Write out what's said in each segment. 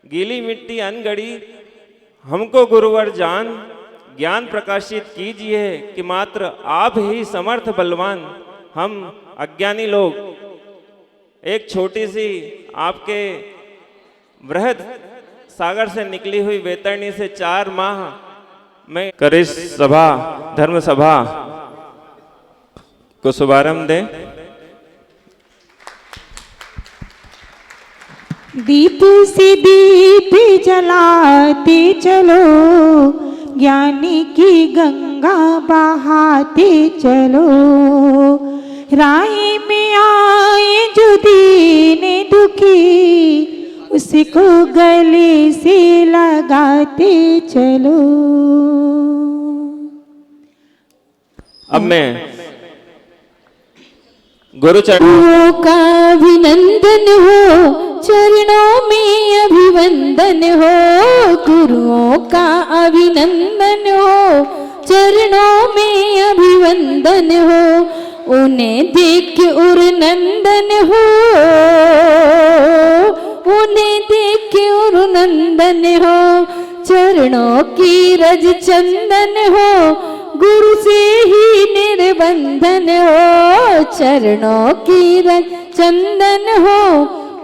गीली मिट्टी अनगढ़ी हमको गुरुवर जान, ज्ञान प्रकाशित कीजिए कि मात्र आप ही समर्थ बलवान। हम अज्ञानी लोग एक छोटी सी आपके वृहद सागर से निकली हुई वैतरणी से 4 माह में करिश सभा धर्म सभा को शुभारंभ दें। दीप से दीप जलाते चलो, ज्ञानी की गंगा बहाते चलो। राह में आए जो दीन दुखी, उसको गले से लगाते चलो। अब मैं गुरु चरणों का अभिनंदन हो, चरणों में अभिवंदन हो। गुरुओं का अभिनंदन हो, चरणों में अभिवंदन हो। उन्हें देख उर नंदन हो, उन्हें देख उर नंदन हो। चरणों की रज चंदन हो, गुरु से ही निर्बंधन हो। चरणों की रज चंदन हो,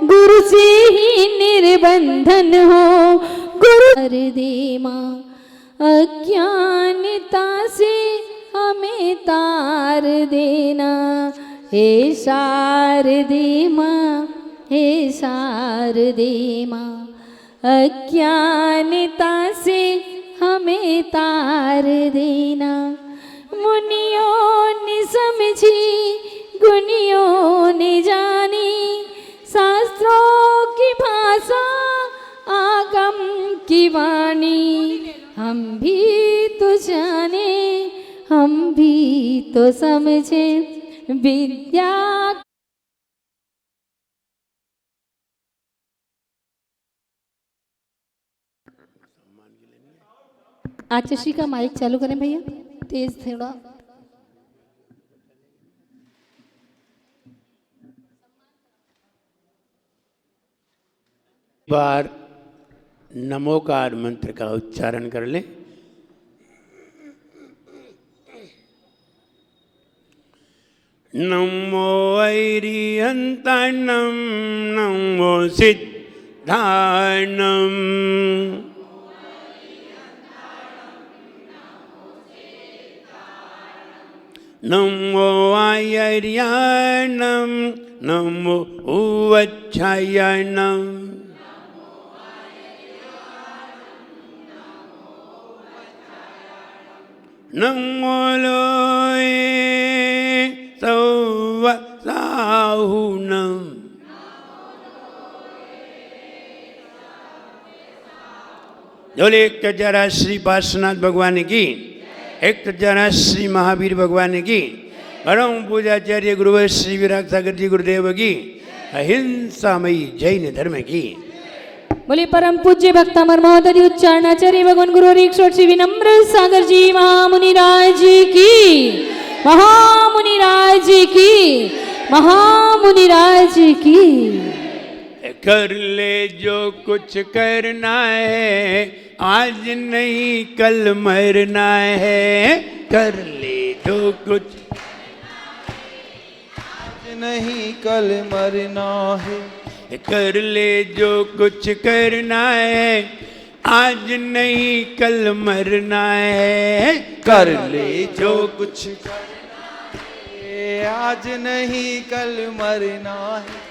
गुरु से ही निर्बंधन हो। गुरु कर दे माँ अज्ञानता से हमें तार देना। हे शारदे माँ, हे शारदे माँ, अज्ञानता से हमें तार देना। मुनियों ने समझी, गुनियों ने जानी, शास्त्रों की भाषा आगम की वाणी। हम भी तो जाने, हम भी तो समझे विद्या। आचशी का माइक चालू करें भैया, तेज थोड़ा। बार नमोकार मंत्र का उच्चारण कर लें। नमो ऐरिहंतानं, नमो सिद्धानं, नमो आयर्यानं, नमो उवच्छायनं, नमो लोये सौवसाहुनं। बोले एक जरा श्री पार्श्वनाथ भगवान की, एक जरा श्री महावीर भगवान की, परम पूजाचार्य गुरुवर श्री विराग सागर जी गुरुदेव की, अहिंसामयी जैन धर्म की। बोले परम पूज्य भक्तामर महोदय उच्चारणाचार्य भगवान गुरु ईश्वर श्री विनम्र सागर जी महामुनिराज की, महामुनिराज की, महामुनिराज की। कर ले जो कुछ करना है, आज नहीं कल मरना है। कर ले जो कुछ आज नहीं कल मरना है। कर ले जो कुछ करना है, आज नहीं कल मरना है। कर ले जो कुछ करना है, आज नहीं कल मरना है।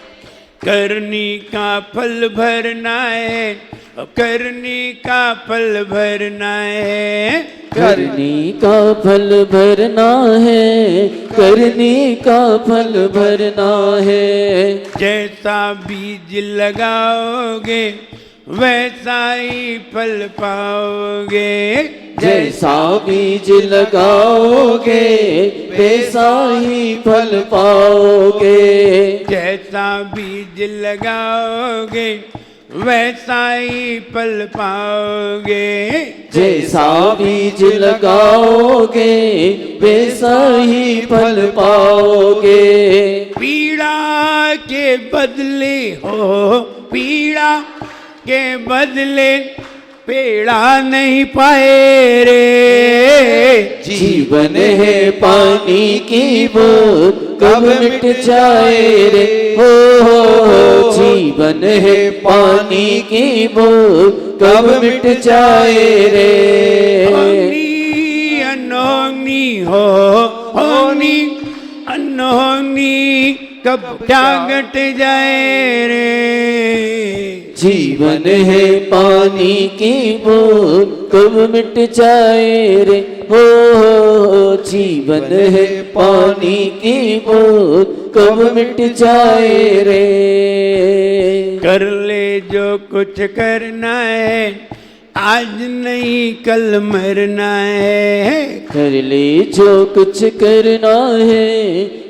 करनी का फल भरना है, करनी का फल भरना है। करनी का फल भरना है, करनी का फल भरना है। जैसा बीज लगाओगे वैसा ही फल पाओगे। जैसा बीज लगाओगे वैसा ही फल पाओगे। जैसा बीज लगाओगे वैसा ही फल पाओगे। जैसा बीज लगाओगे वैसा ही फल पाओगे। पीड़ा के बदले हो पीड़ा के बदले पेड़ा नहीं पाए रे। जीवन है पानी की बूंद कब मिट जाए रे। हो जीवन है पानी की बूंद कब मिट जाए रे। होनी अनहोनी हो होनी अनहोनी कब क्या घट जाए रे। जीवन है पानी की बूंद कब मिट जाए रे। हो जीवन है पानी की बूंद कब मिट जाए रे। कर ले जो कुछ करना है आज नहीं कल मरना है। कर ले जो कुछ करना है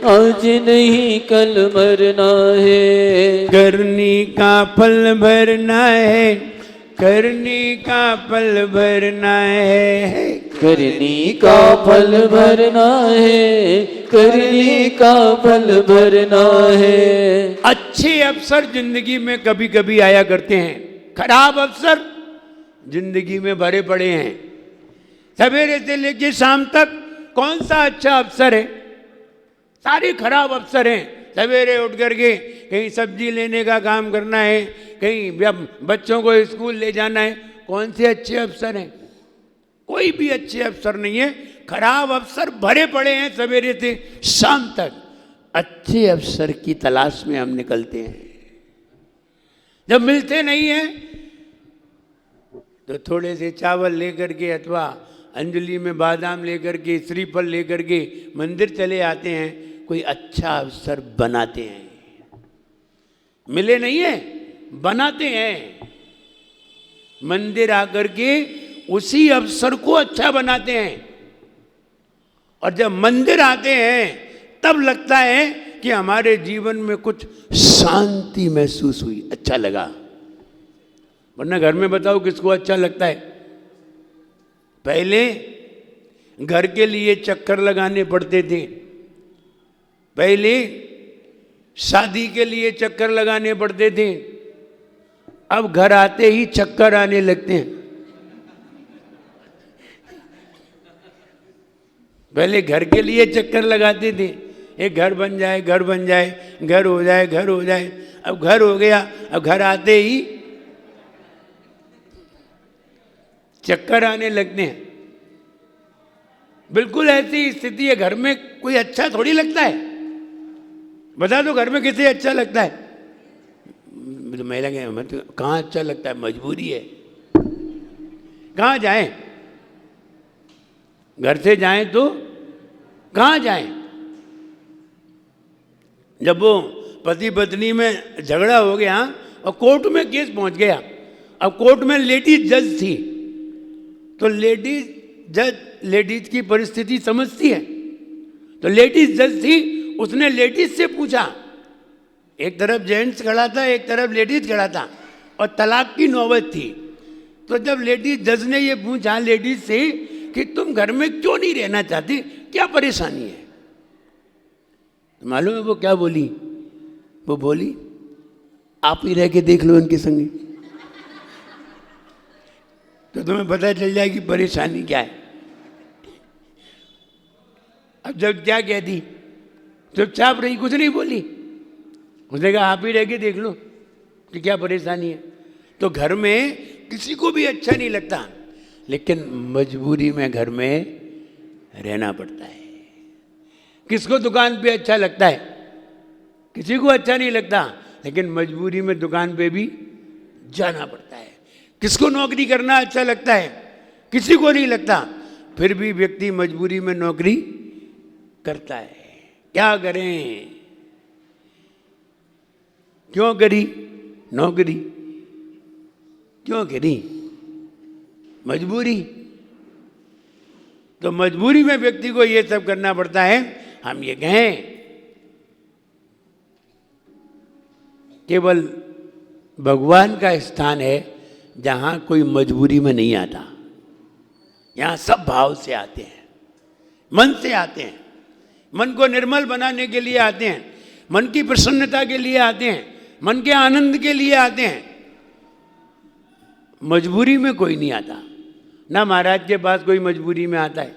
आज नहीं कल मरना है। करनी का फल भरना है करनी का फल भरना है। करनी का फल भरना है करनी का फल भरना है। अच्छे अवसर जिंदगी में कभी कभी आया करते हैं, खराब अवसर जिंदगी में भरे पड़े हैं। सवेरे से लेकर शाम तक कौन सा अच्छा अवसर है? सारे खराब अवसर हैं। सवेरे उठ करके कहीं सब्जी लेने का काम करना है, कहीं बच्चों को स्कूल ले जाना है। कौन से अच्छे अवसर हैं? कोई भी अच्छे अवसर नहीं है। खराब अवसर भरे पड़े हैं सवेरे से शाम तक। अच्छे अवसर की तलाश में हम निकलते हैं। जब मिलते नहीं हैं तो थोड़े से चावल लेकर के अथवा अंजलि में बादाम लेकर के श्रीफल लेकर के मंदिर चले आते हैं, कोई अच्छा अवसर बनाते हैं। मिले नहीं है, बनाते हैं। मंदिर आकर के उसी अवसर को अच्छा बनाते हैं। और जब मंदिर आते हैं तब लगता है कि हमारे जीवन में कुछ शांति महसूस हुई, अच्छा लगा। वरना घर में बताओ किसको अच्छा लगता है? पहले घर के लिए चक्कर लगाने पड़ते थे, पहले शादी के लिए चक्कर लगाने पड़ते थे, अब घर आते ही चक्कर आने लगते हैं। पहले घर के लिए चक्कर लगाते थे, एक घर बन जाए घर बन जाए, घर हो जाए घर हो जाए। अब घर हो गया, अब घर आते ही चक्कर आने लगते हैं। बिल्कुल ऐसी स्थिति है। घर में कोई अच्छा थोड़ी लगता है। बता दो घर में किसे अच्छा लगता है? तो महिला के हमें तो कहाँ अच्छा लगता है, मजबूरी है। कहाँ जाएं? घर से जाएं तो कहाँ जाएं? जब वो पति पत्नी में झगड़ा हो गया और कोर्ट में केस पहुंच गया, अब कोर्ट में लेडीज जज थी, तो लेडीज जज लेडीज की परिस्थिति समझती है। तो लेडीज जज थी, उसने लेडीज से पूछा, एक तरफ जेंट्स खड़ा था एक तरफ लेडीज खड़ा था और तलाक की नौबत थी। तो जब लेडीज जज ने ये पूछा लेडीज से कि तुम घर में क्यों नहीं रहना चाहती, क्या परेशानी है, तो मालूम है वो क्या बोली? वो बोली आप ही रह के देख लो उनके संगे, तो तुम्हें पता चल जाएगी परेशानी क्या है। अब जब क्या कहती, चुपचाप रही, कुछ नहीं बोली। उसने कहा आप ही रह के देख लो कि क्या परेशानी है। तो घर में किसी को भी अच्छा नहीं लगता, लेकिन मजबूरी में घर में रहना पड़ता है। किसको दुकान पे अच्छा लगता है? किसी को अच्छा नहीं लगता, लेकिन मजबूरी में दुकान पे भी जाना पड़ता है। किसको नौकरी करना अच्छा लगता है? किसी को नहीं लगता, फिर भी व्यक्ति मजबूरी में नौकरी करता है। क्या करें? क्यों करी नौकरी? क्यों करी? मजबूरी। तो मजबूरी में व्यक्ति को ये सब करना पड़ता है। हम ये कहें केवल भगवान का स्थान है जहां कोई मजबूरी में नहीं आता। यहां सब भाव से आते हैं, मन से आते हैं, मन को निर्मल बनाने के लिए आते हैं, मन की प्रसन्नता के लिए आते हैं, मन के आनंद के लिए आते हैं। मजबूरी में कोई नहीं आता। ना महाराज के पास कोई मजबूरी में आता है,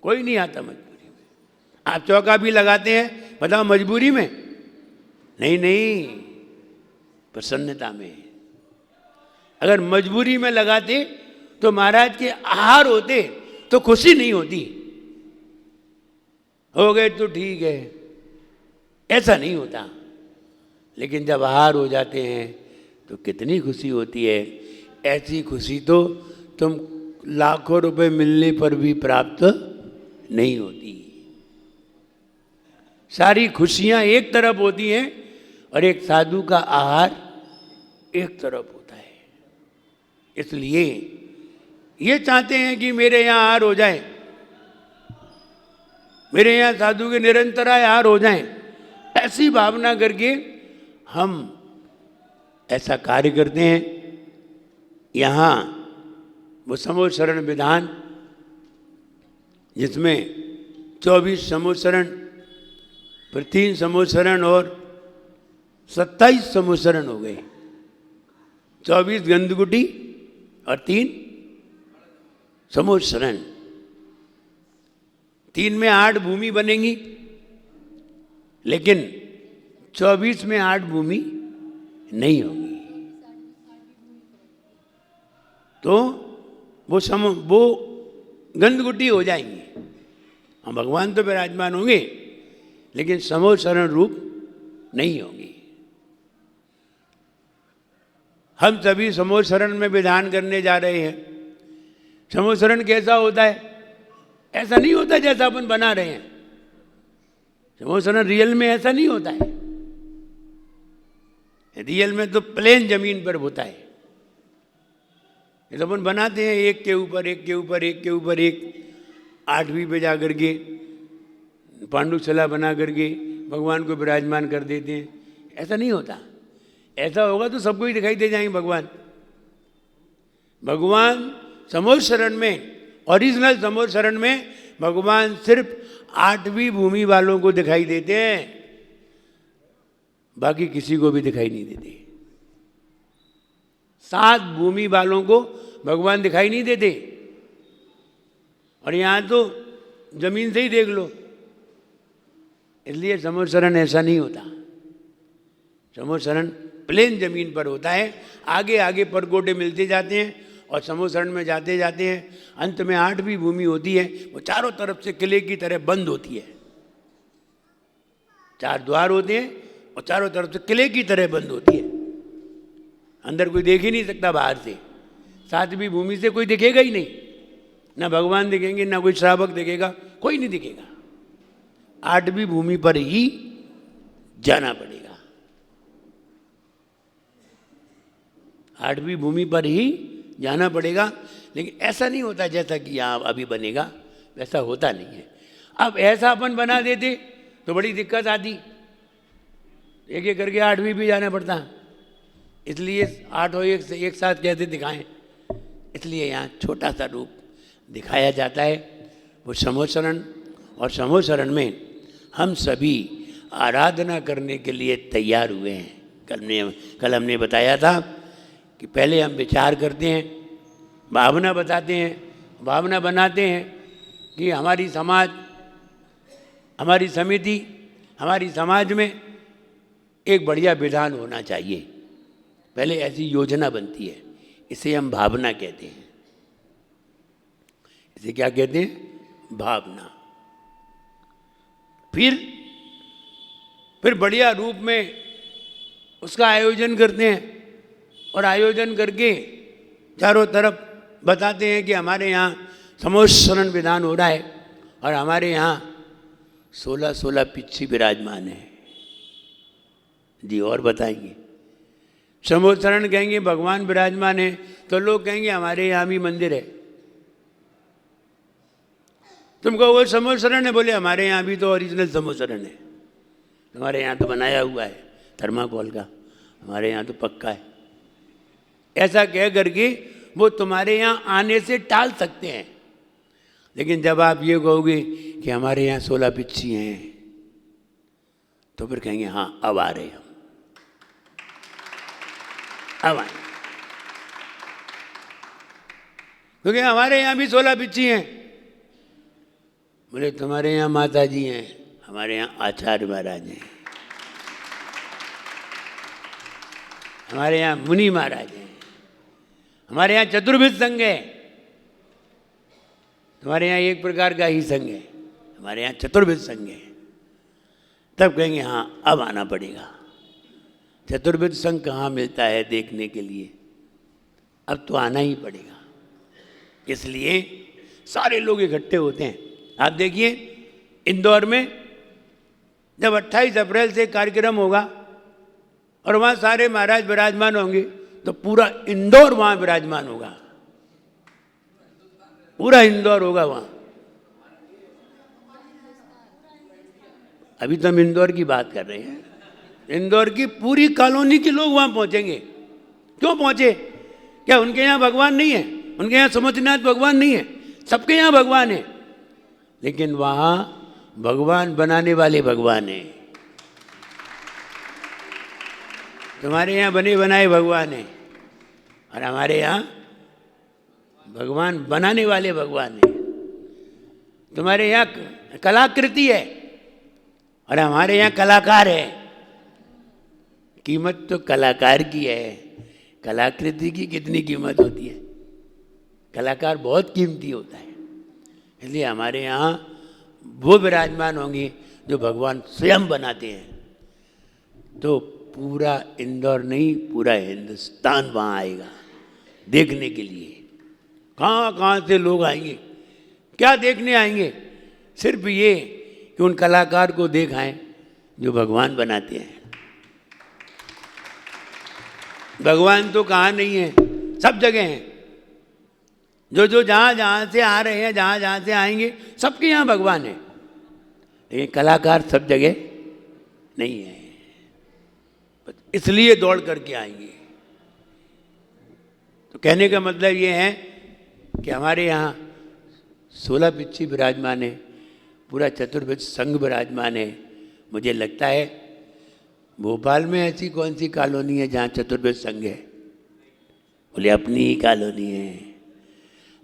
कोई नहीं आता मजबूरी में। आप चौका भी लगाते हैं, बताओ मजबूरी में? नहीं नहीं, प्रसन्नता में। अगर मजबूरी में लगाते तो महाराज के आहार होते तो खुशी नहीं होती। हो गए तो ठीक है, ऐसा नहीं होता। लेकिन जब आहार हो जाते हैं तो कितनी खुशी होती है। ऐसी खुशी तो तुम लाखों रुपए मिलने पर भी प्राप्त नहीं होती। सारी खुशियां एक तरफ होती हैं और एक साधु का आहार एक तरफ होता है। इसलिए ये चाहते हैं कि मेरे यहाँ आहार हो जाए, मेरे यहाँ साधु के निरंतर आहार हो जाएं। ऐसी भावना करके हम ऐसा कार्य करते हैं। यहाँ वो समूह शरण विधान, जिसमें 24 समूह शरण, फिर 3 समूह शरण और 27 समूह शरण हो गए। 24 गंधकुटी और 3 समूह शरण। 3 में 8 भूमि बनेंगी, लेकिन 24 में 8 भूमि नहीं होगी। तो वो गंधकुटी हो जाएंगी। हम भगवान तो विराजमान होंगे, लेकिन समूह शरण रूप नहीं होंगी। हम सभी समूह शरण में विधान करने जा रहे हैं। समूह शरण कैसा होता है? ऐसा नहीं होता जैसा अपन बना रहे हैं। समूह शरण रियल में ऐसा नहीं होता है। रियल में तो प्लेन जमीन पर होता है। ये तो अपन बनाते हैं एक के ऊपर एक के ऊपर एक के ऊपर एक, 8वीं पे जा करके पांडुशला बना करके भगवान को विराजमान कर देते हैं। ऐसा नहीं होता। ऐसा होगा तो सबको ही दिखाई दे जाएंगे भगवान। भगवान समूह शरण में, ओरिजिनल समूह शरण में भगवान सिर्फ 8वीं भूमि वालों को दिखाई देते हैं, बाकी किसी को भी दिखाई नहीं देते। 7 भूमि वालों को भगवान दिखाई नहीं देते। और यहाँ तो जमीन से ही देख लो। इसलिए समूह शरण ऐसा नहीं होता। समूह शरण प्लेन जमीन पर होता है। आगे आगे परकोटे मिलते जाते हैं और समूह शरण में जाते जाते हैं अंत में 8वीं भूमि होती है। वो चारों तरफ से किले की तरह बंद होती है। 4 द्वार होते हैं और चारों तरफ से किले की तरह बंद होती है। अंदर कोई देख ही नहीं सकता बाहर से। 7वीं भूमि से कोई दिखेगा ही नहीं। ना भगवान दिखेंगे, ना कोई श्रावक दिखेगा, कोई नहीं दिखेगा। 8वीं भूमि पर ही जाना पड़ेगा। 8वीं भूमि पर ही जाना पड़ेगा। लेकिन ऐसा नहीं होता जैसा कि यहाँ अभी बनेगा, वैसा होता नहीं है। अब ऐसा अपन बना देते तो बड़ी दिक्कत आती। एक एक करके 8वीं भी जाना पड़ता। इसलिए 8 और एक साथ कैसे दिखाएं? इसलिए यहाँ छोटा सा रूप दिखाया जाता है, वो समूह शरण। और समूह शरण में हम सभी आराधना करने के लिए तैयार हुए हैं। कल हमने बताया था कि पहले हम विचार करते हैं, भावना बताते हैं, भावना बनाते हैं कि हमारी समाज, हमारी समिति, हमारी समाज में एक बढ़िया विधान होना चाहिए। पहले ऐसी योजना बनती है, इसे हम भावना कहते हैं। इसे क्या कहते हैं? भावना। फिर बढ़िया रूप में उसका आयोजन करते हैं और आयोजन करके चारों तरफ बताते हैं कि हमारे यहाँ समूह शरण विधान हो रहा है और हमारे यहाँ 16 पिच्छी विराजमान है। जी और बताएंगे। समूह शरण कहेंगे भगवान विराजमान है तो लोग कहेंगे हमारे यहाँ भी मंदिर है। तुम कहो वो समूह शरण है, बोले हमारे यहाँ भी तो ओरिजिनल समूह शरण है। हमारे यहाँ तो बनाया हुआ है थर्माकोल का, हमारे यहाँ तो पक्का है। ऐसा कह करके वो तुम्हारे यहाँ आने से टाल सकते हैं। लेकिन जब आप ये कहोगे कि हमारे यहाँ 16 पिच्छी हैं, तो फिर कहेंगे हाँ अब आ रहे हम, अब आए। क्योंकि हमारे यहाँ भी 16 पिच्ची हैं। बोले तुम्हारे यहाँ माता जी हैं, हमारे यहाँ आचार्य महाराज हैं, हमारे यहाँ मुनि महाराज हैं, हमारे यहाँ चतुर्विध संघ है। तुम्हारे यहाँ एक प्रकार का ही संघ है, हमारे यहाँ चतुर्विध संघ है। तब कहेंगे हाँ अब आना पड़ेगा। चतुर्विध संघ कहाँ मिलता है देखने के लिए, अब तो आना ही पड़ेगा। इसलिए सारे लोग इकट्ठे होते हैं। आप देखिए इंदौर में जब 28 अप्रैल से कार्यक्रम होगा और वहाँ सारे महाराज विराजमान होंगे तो पूरा इंदौर वहाँ विराजमान होगा, पूरा इंदौर होगा वहाँ। अभी तो हम इंदौर की बात कर रहे हैं, इंदौर की पूरी कॉलोनी के लोग वहाँ पहुँचेंगे। क्यों पहुँचे? क्या उनके यहाँ भगवान नहीं है? उनके यहाँ समुद्रनाथ भगवान नहीं है? सबके यहाँ भगवान है, लेकिन वहाँ भगवान बनाने वाले भगवान हैं। तुम्हारे यहाँ बने बनाए भगवान हैं और हमारे यहाँ भगवान बनाने वाले भगवान हैं। तुम्हारे यहाँ कलाकृति है और हमारे यहाँ कलाकार है। कीमत तो कलाकार की है, कलाकृति की कितनी कीमत होती है? कलाकार बहुत कीमती होता है। इसलिए हमारे यहाँ वो विराजमान होंगे जो भगवान स्वयं बनाते हैं। तो पूरा इंदौर नहीं, पूरा हिंदुस्तान वहाँ आएगा देखने के लिए। कहाँ कहाँ से लोग आएंगे, क्या देखने आएंगे? सिर्फ ये कि उन कलाकार को देखाएं जो भगवान बनाते हैं। भगवान तो कहाँ नहीं है, सब जगह हैं। जो जहाँ जहाँ से आ रहे हैं, जहाँ जहाँ से आएंगे, सबके यहाँ भगवान है, लेकिन कलाकार सब जगह नहीं है, इसलिए दौड़ करके आएंगे। तो कहने का मतलब ये है कि हमारे यहाँ 16 पिच्ची विराजमान है, पूरा चतुर्विध संघ विराजमान है। मुझे लगता है भोपाल में ऐसी कौन सी कॉलोनी है जहाँ चतुर्विध संघ है? बोले अपनी ही कॉलोनी है,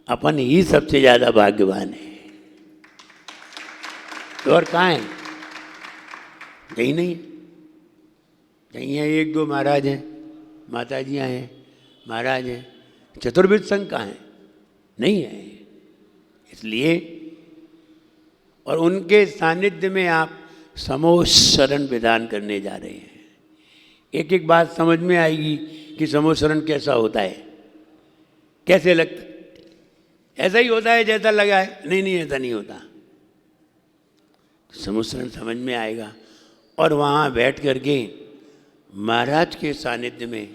अपन ही सबसे ज़्यादा भाग्यवान है। तो और कहाँ है? यही नहीं है, यहीं है एक दो महाराज हैं, माताजियाँ हैं, महाराज हैं। चतुर्विध संघ कहाँ है? नहीं है। इसलिए और उनके सानिध्य में आप समूह शरण विधान करने जा रहे हैं। एक एक बात समझ में आएगी कि समूह शरण कैसा होता है, कैसे लगता। ऐसा ही होता है जैसा लगा है? नहीं नहीं, ऐसा नहीं होता। समूह शरण समझ में आएगा और वहाँ बैठ करके महाराज के सानिध्य में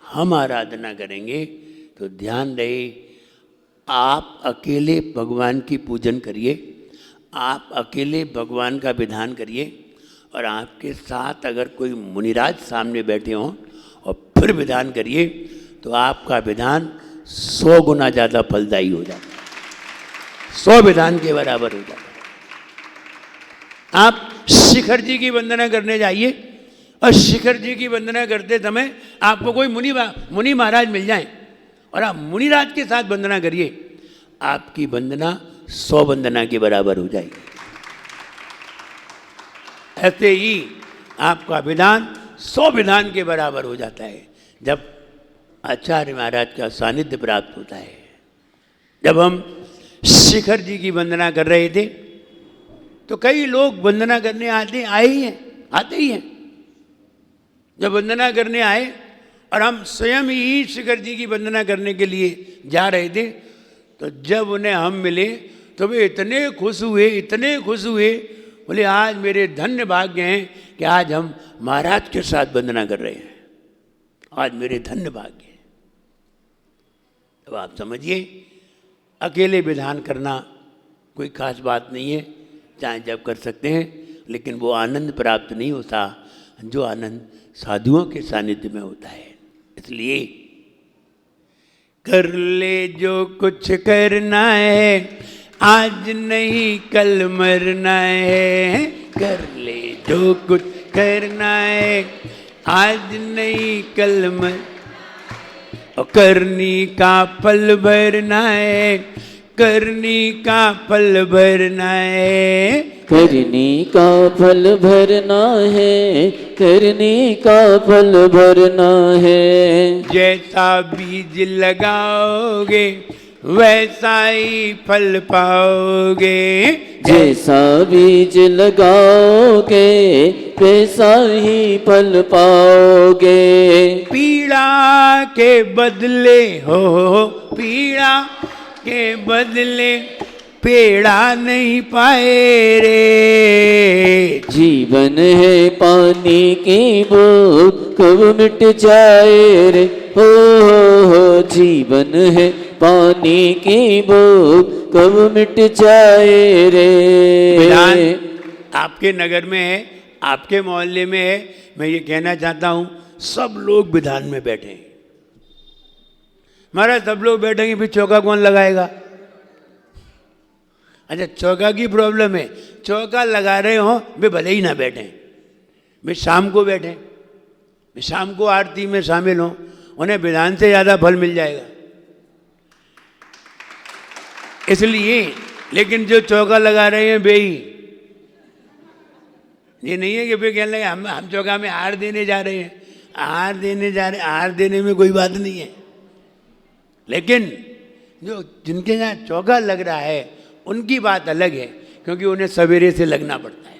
हम आराधना करेंगे। तो ध्यान रहे, आप अकेले भगवान की पूजन करिए, आप अकेले भगवान का विधान करिए और आपके साथ अगर कोई मुनिराज सामने बैठे हों और फिर विधान करिए तो आपका विधान 100 गुना ज़्यादा फलदायी हो जाता है, 100 विधान के बराबर हो जाता है। आप शिखर जी की वंदना करने जाइए और शिखर जी की वंदना करते समय आपको कोई मुनि महाराज मिल जाए और आप मुनिराज के साथ वंदना करिए, आपकी वंदना 100 वंदना के बराबर हो जाएगी। ऐसे ही आपका विधान 100 विधान के बराबर हो जाता है जब आचार्य महाराज का सानिध्य प्राप्त होता है। जब हम शिखर जी की वंदना कर रहे थे तो कई लोग वंदना करने आते ही हैं। जब वंदना करने आए और हम स्वयं ही शिखर जी की वंदना करने के लिए जा रहे थे तो जब उन्हें हम मिले तो वे इतने खुश हुए, बोले आज मेरे धन्य भाग्य हैं कि आज हम महाराज के साथ वंदना कर रहे हैं, आज मेरे धन्य भाग्य हैं। तो आप समझिए, अकेले विधान करना कोई खास बात नहीं है, चाहे जब कर सकते हैं, लेकिन वो आनंद प्राप्त नहीं होता जो आनंद साधुओं के सानिध्य में होता है। इसलिए कर ले जो कुछ करना है, आज नहीं कल मरना है। कर ले जो कुछ करना है, आज नहीं कल मर। और करनी का फल भरना है, करनी का फल भरना है, करनी का फल भरना है, करनी का फल भरना है। जैसा बीज लगाओगे वैसा ही फल पाओगे, जैसा बीज लगाओगे वैसा ही फल पाओगे। पीड़ा के बदले हो, पीड़ा के बदले पेड़ा नहीं पाए रे। जीवन है पानी की बूंद कब मिट जाए रे, हो जीवन है पानी की बूंद कब मिट जाए रे। विधान आपके नगर में है, आपके मोहल्ले में है। मैं ये कहना चाहता हूँ सब लोग विधान में बैठे। महाराज सब लोग बैठेंगे फिर चौका कौन लगाएगा? अच्छा चौका की प्रॉब्लम है, चौका लगा रहे हो वे भले ही ना बैठें, वे शाम को बैठें, वे शाम को आरती में शामिल हों, उन्हें विधान से ज़्यादा फल मिल जाएगा। इसलिए लेकिन जो चौका लगा रहे हैं वे ही, ये नहीं है कि वे कहने लगे हम चौका में हार देने जा रहे हैं, हार देने जा रहे हैं, हार देने में कोई बात नहीं है। लेकिन जो जिनके यहाँ चौका लग रहा है उनकी बात अलग है, क्योंकि उन्हें सवेरे से लगना पड़ता है।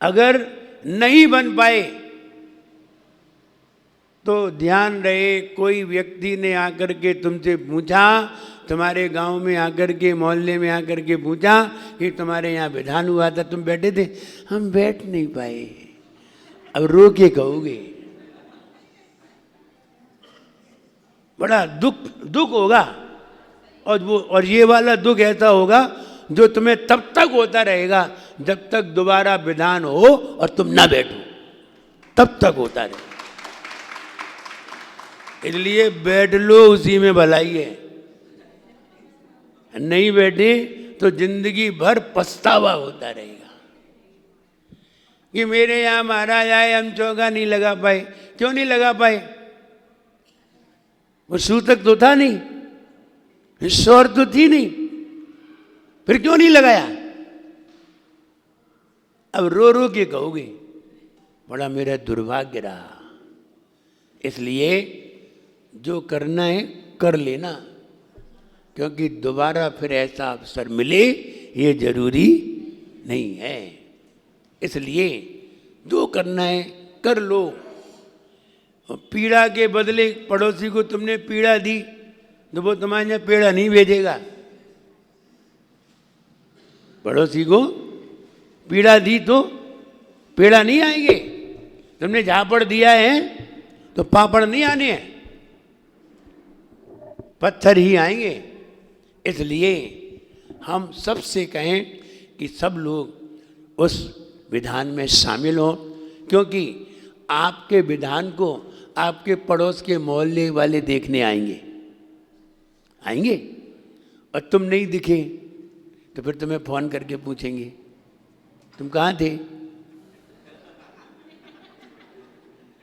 अगर नहीं बन पाए तो ध्यान रहे, कोई व्यक्ति ने आकर के तुमसे पूछा, तुम्हारे गांव में आकर के, मोहल्ले में आकर के पूछा कि तुम्हारे यहाँ विधान हुआ था, तुम बैठे थे? हम बैठ नहीं पाए। अब रो के कहोगे, बड़ा दुख होगा। और ये वाला दुख ऐसा होगा जो तुम्हें तब तक होता रहेगा जब तक दोबारा विधान हो और तुम ना बैठो, तब तक होता रहेगा। इसलिए बैठ लो, उसी में भलाई है। नहीं बैठे तो जिंदगी भर पछतावा होता रहेगा कि मेरे यहाँ महाराज आए, हम चौका नहीं लगा पाए। क्यों नहीं लगा पाए? वो सूतक तो था नहीं, शोर तो थी नहीं, फिर क्यों नहीं लगाया? अब रो रो के कहोगे बड़ा मेरा दुर्भाग्य रहा। इसलिए जो करना है कर लेना, क्योंकि दोबारा फिर ऐसा अवसर मिले ये जरूरी नहीं है। इसलिए जो करना है कर लो। पीड़ा के बदले पड़ोसी को तुमने पीड़ा दी तो वो तुम्हारे यहाँ पेड़ा नहीं भेजेगा। पड़ोसी को पीड़ा दी तो पेड़ा नहीं आएंगे। तुमने झापड़ दिया है तो पापड़ नहीं आने हैं, पत्थर ही आएंगे। इसलिए हम सबसे कहें कि सब लोग उस विधान में शामिल हों, क्योंकि आपके विधान को आपके पड़ोस के मोहल्ले वाले देखने आएंगे और तुम नहीं दिखे तो फिर तुम्हें फोन करके पूछेंगे तुम कहाँ थे?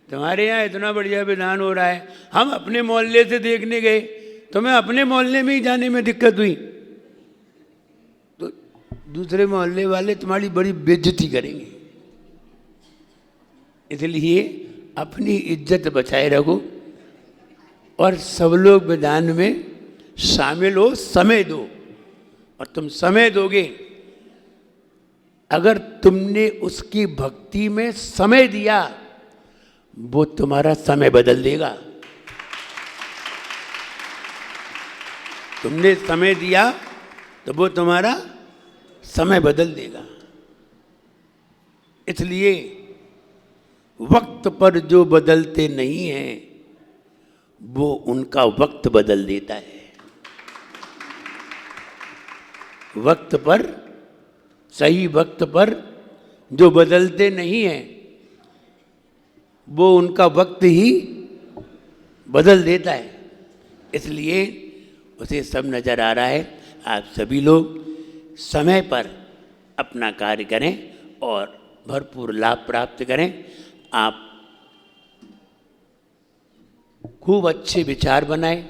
तुम्हारे यहाँ इतना बढ़िया विधान हो रहा है, हम अपने मोहल्ले से देखने गए, तुम्हें अपने मोहल्ले में ही जाने में दिक्कत हुई तो दूसरे मोहल्ले वाले तुम्हारी बड़ी बेइज्जती करेंगे। इसलिए अपनी इज्जत बचाए रखो और सब लोग विधान में शामिल हो, समय दो। और तुम समय दोगे, अगर तुमने उसकी भक्ति में समय दिया वो तुम्हारा समय बदल देगा। तुमने समय दिया तो वो तुम्हारा समय बदल देगा। इसलिए वक्त पर जो बदलते नहीं हैं वो उनका वक्त बदल देता है। वक्त पर, सही वक्त पर जो बदलते नहीं हैं वो उनका वक्त ही बदल देता है। इसलिए उसे सब नज़र आ रहा है। आप सभी लोग समय पर अपना कार्य करें और भरपूर लाभ प्राप्त करें। आप खूब अच्छे विचार बनाएं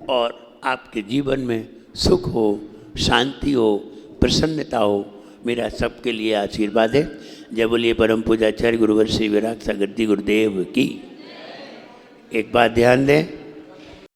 और आपके जीवन में सुख हो, शांति हो, प्रसन्नता हो, मेरा सबके लिए आशीर्वाद है। जय बोलिए परम पूजाचार्य गुरुवर श्री विराट सागर जी गुरुदेव की। एक बात ध्यान दें,